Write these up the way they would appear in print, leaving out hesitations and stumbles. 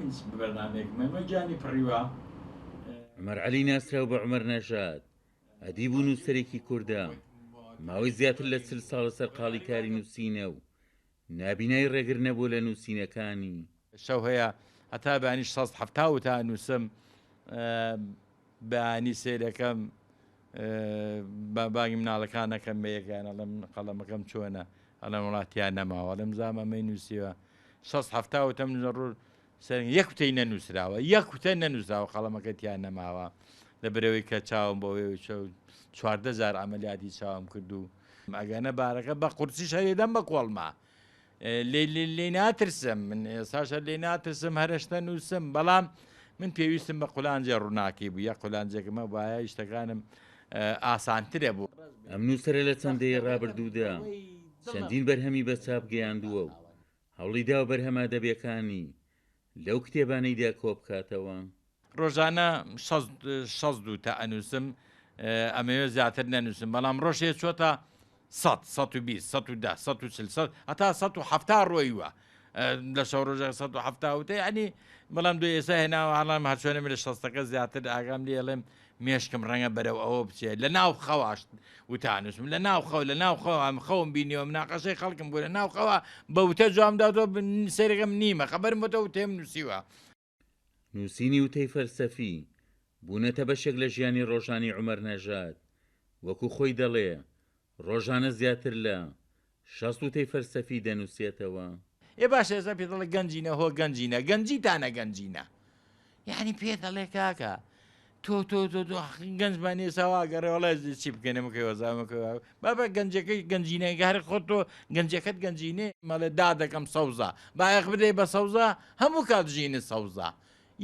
من برنامج ما جاني بريوا عمەر عەلی ناسراو بە عومەر نەژاد ئەدیب و نووسەرێکی کوردە ماوەی زیاتر لە 40 ساڵە سەرقاڵی کاری نووسینە و نابینای ڕێگر نەبوو لە نووسینەکانی. شەو هەیە هەتا بەیانی 1970 تا نووسم بەیانی سێرەکەم باگی مناڵەکان نەکەم بە یەکیان ئەڵم قەڵەمەکەم چۆنە ئەڵەم وڵاتیان نەماوە لەم زامەمەی نووسیوە 1970 من ڕوو یەک وتەی نەنووسراوە یەک وتە نەنووسراوە قەڵەمەکەتیان نەماوە لە برەوەی کە چاوم بۆ 14,000 ئەمەلیاتی چاوم کرد و ئەگەنە بارەکە بە قورسی شەریدەم بە کۆڵما لێ ناترسم من ئێساشە لێ ناترسم هەرشتە نووسم بەڵام من پێویستم بە قولانجێ ڕووناکی بوو یە قولانجێکمە وایە شتەکانم ئاسانترە بوو. ئەم نووسەرە لە چەندەیە ڕابردوودا چەندین بەرهەمی بە چاپ گەیاندووە و هەوڵی دا و بەرهەمە دەبیەکانی لەو کتێبانەیدا کۆبکاتەوە. ڕۆژانە 62 تا ئەنووسم ئەمەوێ زیاتر نەنووسم بەڵام ڕۆژێ چۆتە 110 هەتا 170 ڕۆیوە لە شەو ڕۆژێک 170 ینی بەڵام دو ئێستا هێناوە هەڵام هەرچۆنێ لە 60ەکە زیاتر ئاگام لێڵێم مێشکم ڕەنگە بەرەو ئەوە بچێت لە ناو خەواش وتانوسم لە ناو خەوم خەوم بینیەوە مناقەشەی خەڵکم بوو لە ناو خەوە بە وتە جوامدادۆ سەرێکم نیمە خەبەرم بۆتە وتێم نووسیوە. نووسینی وتەی فەلسەفی بوونەتە بەشێک لە ژیانی ڕۆژانی عومەر نەژاد وەکو خۆی دەڵێ ڕۆژانە زیاتر لە 60 وتەی فەلسەفی دەنووسێتەوە. باشە ئێستا پێ دەڵێ گەنجینە هۆ گەنجینە گەنجیتانە گەنجینە یعنی پێ دەڵێ کاکە تۆ گەنجمانی ساواگەڕێوەڵای چی بکەنەمەکەی وەزامەکە بابە گەنجەکەی گەنجینەکە هەر خۆ تۆ گەنجەکەت گەنجینێ مەڵێ دا دەکەم سەوزە باەخ بدەی بە سەوزە هەموو کات ژینە سەوزە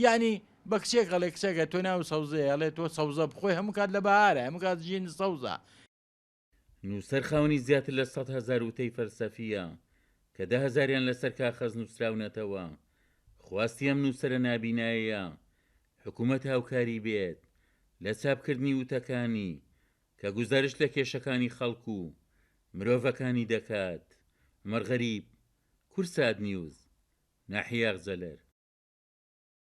یعنی بە کچێک گەڵێ کچەکە تۆ ناو سەوزەیە ئەڵێ تۆ سەوزە بخۆی هەموو کات لە بەهارە هەموو کات ژین سەوزە. نووسەر خاوەنی زیاتر لە 100,000 وتەی فەلسەفیە کە 10,000یان لەسەر کاغەز نووسراونەتەوە. خواستی ئەم نووسەرە نابیناییە حکوومەت هاوکاری بێت لە چاپکردنی وتەکانی کە گوزارش لە کێشەکانی خەڵکو و مرۆڤەکانی دەکات. عومەر غەریب، کورسات نیوز، ناحیە ئەغزەلەر.